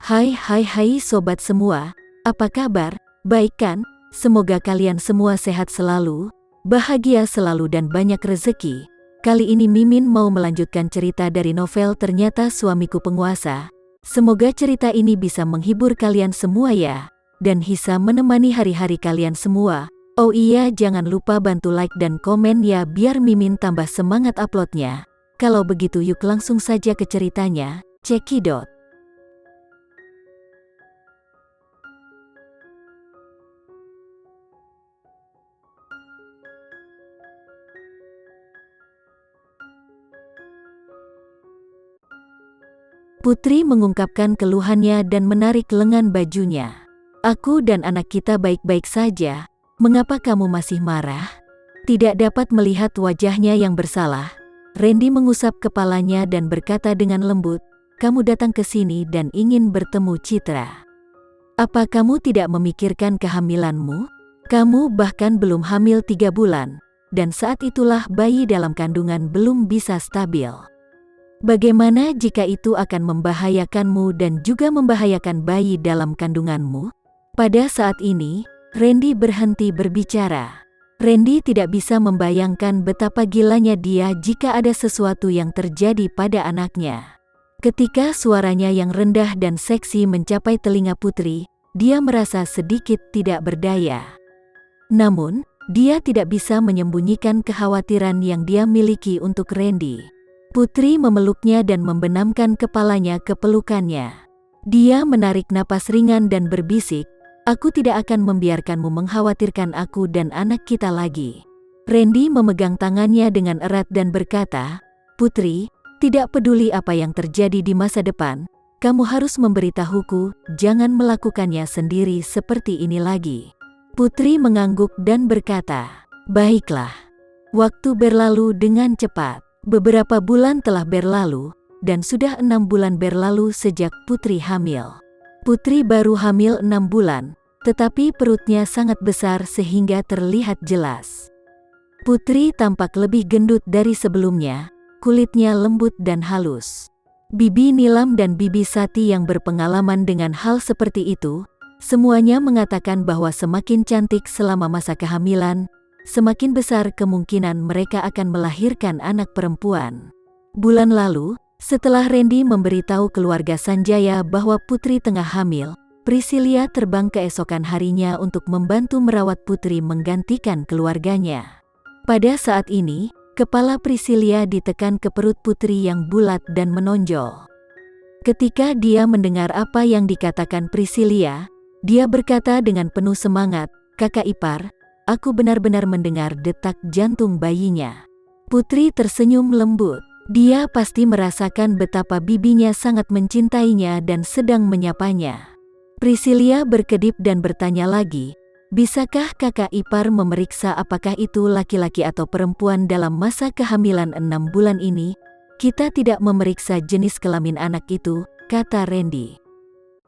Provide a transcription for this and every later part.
Hai sobat semua, apa kabar? Baik kan? Semoga kalian semua sehat selalu, bahagia selalu dan banyak rezeki. Kali ini Mimin mau melanjutkan cerita dari novel Ternyata Suamiku Penguasa. Semoga cerita ini bisa menghibur kalian semua ya, dan bisa menemani hari-hari kalian semua. Oh iya, jangan lupa bantu like dan komen ya biar Mimin tambah semangat uploadnya. Kalau begitu yuk langsung saja ke ceritanya, cekidot. Putri mengungkapkan keluhannya dan menarik lengan bajunya. Aku dan anak kita baik-baik saja, mengapa kamu masih marah? Tidak dapat melihat wajahnya yang bersalah, Randy mengusap kepalanya dan berkata dengan lembut, kamu datang ke sini dan ingin bertemu Citra. Apa kamu tidak memikirkan kehamilanmu? Kamu bahkan belum hamil 3 bulan, dan saat itulah bayi dalam kandungan belum bisa stabil. Bagaimana jika itu akan membahayakanmu dan juga membahayakan bayi dalam kandunganmu? Pada saat ini, Randy berhenti berbicara. Randy tidak bisa membayangkan betapa gilanya dia jika ada sesuatu yang terjadi pada anaknya. Ketika suaranya yang rendah dan seksi mencapai telinga Putri, dia merasa sedikit tidak berdaya. Namun, dia tidak bisa menyembunyikan kekhawatiran yang dia miliki untuk Randy. Putri memeluknya dan membenamkan kepalanya ke pelukannya. Dia menarik napas ringan dan berbisik, aku tidak akan membiarkanmu mengkhawatirkan aku dan anak kita lagi. Randy memegang tangannya dengan erat dan berkata, Putri, tidak peduli apa yang terjadi di masa depan, kamu harus memberitahuku, jangan melakukannya sendiri seperti ini lagi. Putri mengangguk dan berkata, baiklah. Waktu berlalu dengan cepat. Beberapa bulan telah berlalu, dan sudah 6 bulan berlalu sejak Putri hamil. Putri baru hamil 6 bulan, tetapi perutnya sangat besar sehingga terlihat jelas. Putri tampak lebih gendut dari sebelumnya, kulitnya lembut dan halus. Bibi Nilam dan Bibi Sati yang berpengalaman dengan hal seperti itu, semuanya mengatakan bahwa semakin cantik selama masa kehamilan, semakin besar kemungkinan mereka akan melahirkan anak perempuan. Bulan lalu, setelah Randy memberitahu keluarga Sanjaya bahwa Putri tengah hamil, Priscilia terbang keesokan harinya untuk membantu merawat Putri menggantikan keluarganya. Pada saat ini, kepala Priscilia ditekan ke perut Putri yang bulat dan menonjol. Ketika dia mendengar apa yang dikatakan Priscilia, dia berkata dengan penuh semangat, kakak ipar, aku benar-benar mendengar detak jantung bayinya. Putri tersenyum lembut. Dia pasti merasakan betapa bibinya sangat mencintainya dan sedang menyapanya. Priscilia berkedip dan bertanya lagi, bisakah kakak ipar memeriksa apakah itu laki-laki atau perempuan dalam masa kehamilan 6 bulan ini? Kita tidak memeriksa jenis kelamin anak itu, kata Randy.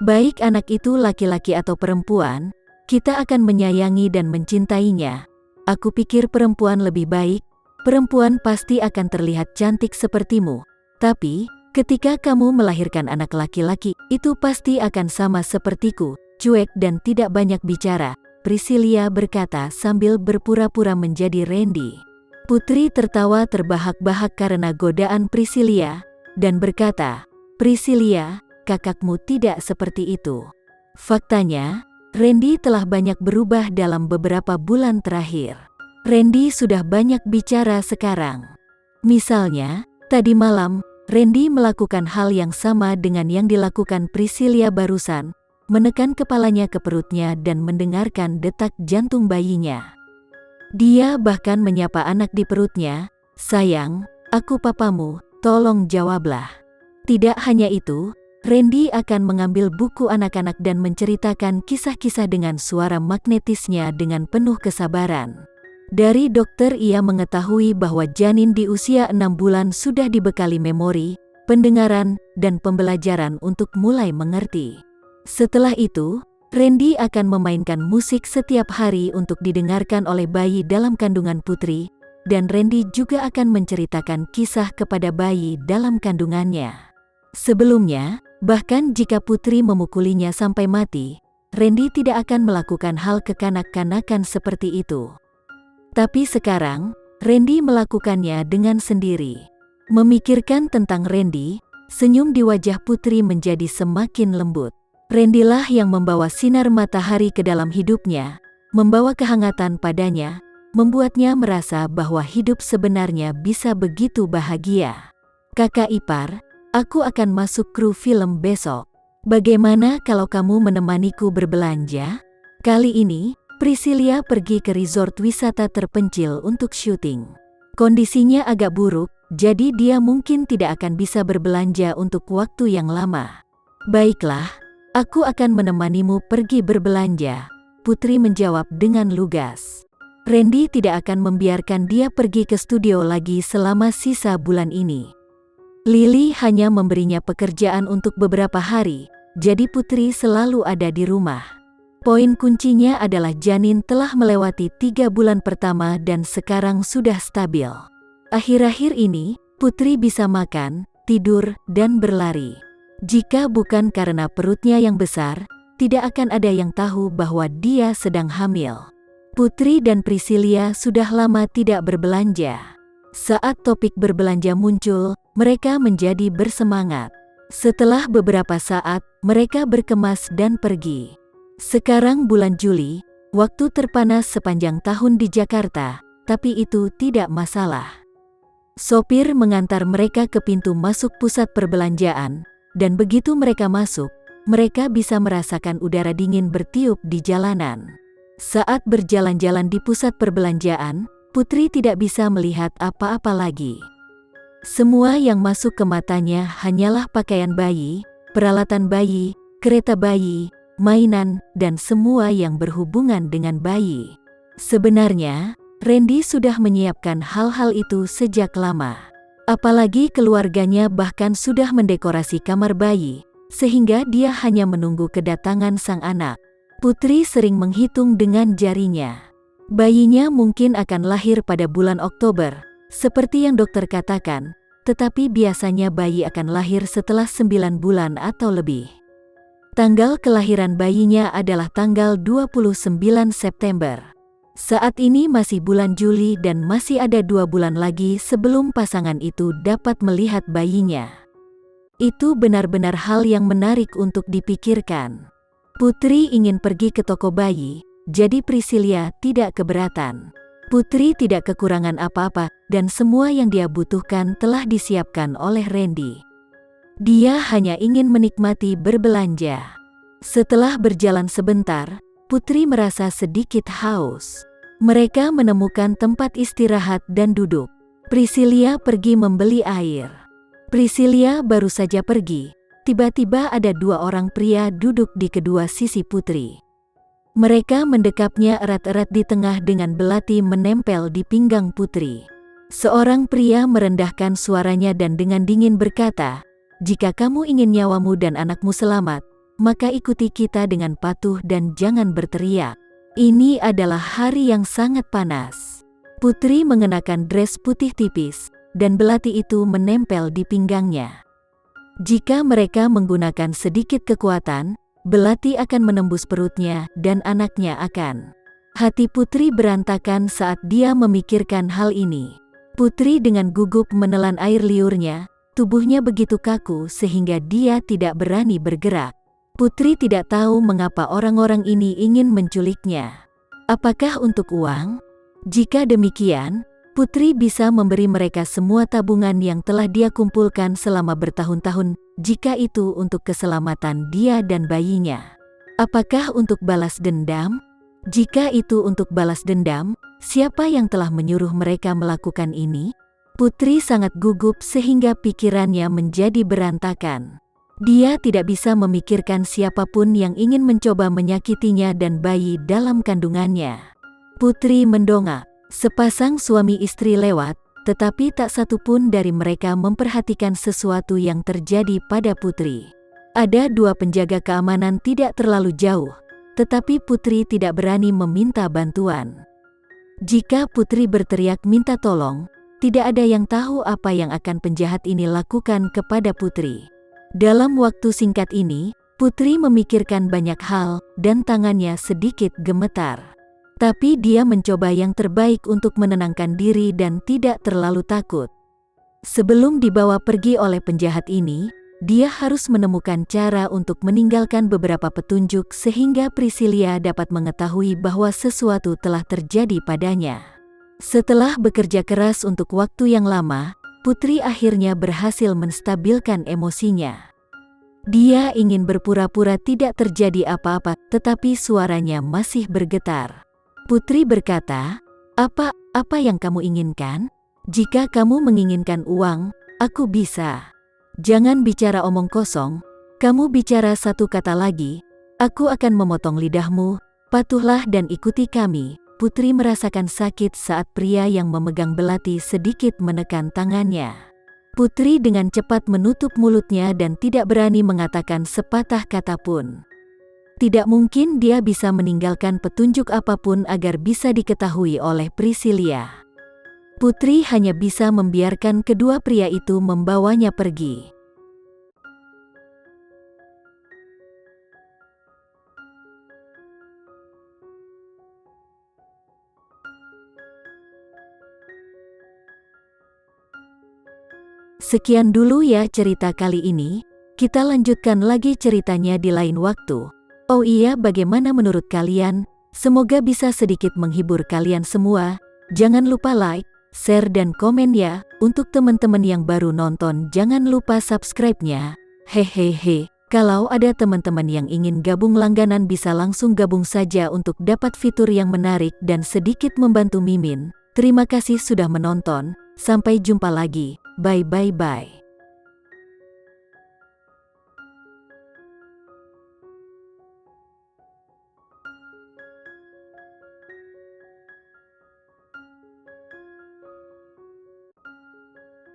Baik anak itu laki-laki atau perempuan, kita akan menyayangi dan mencintainya. Aku pikir perempuan lebih baik, perempuan pasti akan terlihat cantik sepertimu. Tapi, ketika kamu melahirkan anak laki-laki, itu pasti akan sama sepertiku, cuek dan tidak banyak bicara, Priscilia berkata sambil berpura-pura menjadi Randy. Putri tertawa terbahak-bahak karena godaan Priscilia, dan berkata, Priscilia, kakakmu tidak seperti itu. Faktanya, Randy telah banyak berubah dalam beberapa bulan terakhir. Randy sudah banyak bicara sekarang. Misalnya, tadi malam, Randy melakukan hal yang sama dengan yang dilakukan Priscilia barusan, menekan kepalanya ke perutnya dan mendengarkan detak jantung bayinya. Dia bahkan menyapa anak di perutnya, sayang, aku papamu, tolong jawablah. Tidak hanya itu, Randy akan mengambil buku anak-anak dan menceritakan kisah-kisah dengan suara magnetisnya dengan penuh kesabaran. Dari dokter ia mengetahui bahwa janin di usia 6 bulan sudah dibekali memori, pendengaran, dan pembelajaran untuk mulai mengerti. Setelah itu, Randy akan memainkan musik setiap hari untuk didengarkan oleh bayi dalam kandungan Putri, dan Randy juga akan menceritakan kisah kepada bayi dalam kandungannya. Sebelumnya, Bahkan jika Putri memukulinya sampai mati, Randy tidak akan melakukan hal kekanak-kanakan seperti itu. Tapi sekarang, Randy melakukannya dengan sendiri. Memikirkan tentang Randy, senyum di wajah Putri menjadi semakin lembut. Randy lah yang membawa sinar matahari ke dalam hidupnya, membawa kehangatan padanya, membuatnya merasa bahwa hidup sebenarnya bisa begitu bahagia. Kakak ipar, aku akan masuk kru film besok. Bagaimana kalau kamu menemaniku berbelanja? Kali ini, Priscilia pergi ke resort wisata terpencil untuk syuting. Kondisinya agak buruk, jadi dia mungkin tidak akan bisa berbelanja untuk waktu yang lama. Baiklah, aku akan menemanimu pergi berbelanja, Putri menjawab dengan lugas. Randy tidak akan membiarkan dia pergi ke studio lagi selama sisa bulan ini. Lily hanya memberinya pekerjaan untuk beberapa hari, jadi Putri selalu ada di rumah. Poin kuncinya adalah janin telah melewati 3 bulan pertama dan sekarang sudah stabil. Akhir-akhir ini, Putri bisa makan, tidur, dan berlari. Jika bukan karena perutnya yang besar, tidak akan ada yang tahu bahwa dia sedang hamil. Putri dan Priscilia sudah lama tidak berbelanja. Saat topik berbelanja muncul, mereka menjadi bersemangat. Setelah beberapa saat, mereka berkemas dan pergi. Sekarang bulan Juli, waktu terpanas sepanjang tahun di Jakarta, tapi itu tidak masalah. Sopir mengantar mereka ke pintu masuk pusat perbelanjaan, dan begitu mereka masuk, mereka bisa merasakan udara dingin bertiup di jalanan. Saat berjalan-jalan di pusat perbelanjaan, Putri tidak bisa melihat apa-apa lagi. Semua yang masuk ke matanya hanyalah pakaian bayi, peralatan bayi, kereta bayi, mainan, dan semua yang berhubungan dengan bayi. Sebenarnya, Randy sudah menyiapkan hal-hal itu sejak lama. Apalagi keluarganya bahkan sudah mendekorasi kamar bayi, sehingga dia hanya menunggu kedatangan sang anak. Putri sering menghitung dengan jarinya. Bayinya mungkin akan lahir pada bulan Oktober, seperti yang dokter katakan, tetapi biasanya bayi akan lahir setelah 9 bulan atau lebih. Tanggal kelahiran bayinya adalah tanggal 29 September. Saat ini masih bulan Juli dan masih ada 2 bulan lagi sebelum pasangan itu dapat melihat bayinya. Itu benar-benar hal yang menarik untuk dipikirkan. Putri ingin pergi ke toko bayi, jadi Priscilia tidak keberatan. Putri tidak kekurangan apa-apa, dan semua yang dia butuhkan telah disiapkan oleh Randy. Dia hanya ingin menikmati berbelanja. Setelah berjalan sebentar, Putri merasa sedikit haus. Mereka menemukan tempat istirahat dan duduk. Priscilia pergi membeli air. Priscilia baru saja pergi, tiba-tiba ada 2 orang pria duduk di kedua sisi Putri. Mereka mendekapnya erat-erat di tengah dengan belati menempel di pinggang Putri. Seorang pria merendahkan suaranya dan dengan dingin berkata, "Jika kamu ingin nyawamu dan anakmu selamat, maka ikuti kita dengan patuh dan jangan berteriak. Ini adalah hari yang sangat panas." Putri mengenakan dress putih tipis, dan belati itu menempel di pinggangnya. Jika mereka menggunakan sedikit kekuatan, belati akan menembus perutnya dan anaknya akan. Hati Putri berantakan saat dia memikirkan hal ini. Putri dengan gugup menelan air liurnya, tubuhnya begitu kaku sehingga dia tidak berani bergerak. Putri tidak tahu mengapa orang-orang ini ingin menculiknya. Apakah untuk uang? Jika demikian, Putri bisa memberi mereka semua tabungan yang telah dia kumpulkan selama bertahun-tahun, jika itu untuk keselamatan dia dan bayinya. Apakah untuk balas dendam? Jika itu untuk balas dendam, siapa yang telah menyuruh mereka melakukan ini? Putri sangat gugup sehingga pikirannya menjadi berantakan. Dia tidak bisa memikirkan siapapun yang ingin mencoba menyakitinya dan bayi dalam kandungannya. Putri mendongak. Sepasang suami istri lewat, tetapi tak satu pun dari mereka memperhatikan sesuatu yang terjadi pada Putri. Ada 2 penjaga keamanan tidak terlalu jauh, tetapi Putri tidak berani meminta bantuan. Jika Putri berteriak minta tolong, tidak ada yang tahu apa yang akan penjahat ini lakukan kepada Putri. Dalam waktu singkat ini, Putri memikirkan banyak hal dan tangannya sedikit gemetar. Tapi dia mencoba yang terbaik untuk menenangkan diri dan tidak terlalu takut. Sebelum dibawa pergi oleh penjahat ini, dia harus menemukan cara untuk meninggalkan beberapa petunjuk sehingga Priscilia dapat mengetahui bahwa sesuatu telah terjadi padanya. Setelah bekerja keras untuk waktu yang lama, Putri akhirnya berhasil menstabilkan emosinya. Dia ingin berpura-pura tidak terjadi apa-apa, tetapi suaranya masih bergetar. Putri berkata, Apa yang kamu inginkan? Jika kamu menginginkan uang, aku bisa. Jangan bicara omong kosong, kamu bicara satu kata lagi, aku akan memotong lidahmu, patuhlah dan ikuti kami." Putri merasakan sakit saat pria yang memegang belati sedikit menekan tangannya. Putri dengan cepat menutup mulutnya dan tidak berani mengatakan sepatah kata pun. Tidak mungkin dia bisa meninggalkan petunjuk apapun agar bisa diketahui oleh Priscilia. Putri hanya bisa membiarkan kedua pria itu membawanya pergi. Sekian dulu ya cerita kali ini, kita lanjutkan lagi ceritanya di lain waktu. Oh iya, bagaimana menurut kalian? Semoga bisa sedikit menghibur kalian semua. Jangan lupa like, share dan komen ya. Untuk teman-teman yang baru nonton jangan lupa subscribe-nya. Hehehe, kalau ada teman-teman yang ingin gabung langganan bisa langsung gabung saja untuk dapat fitur yang menarik dan sedikit membantu Mimin. Terima kasih sudah menonton, sampai jumpa lagi. Bye.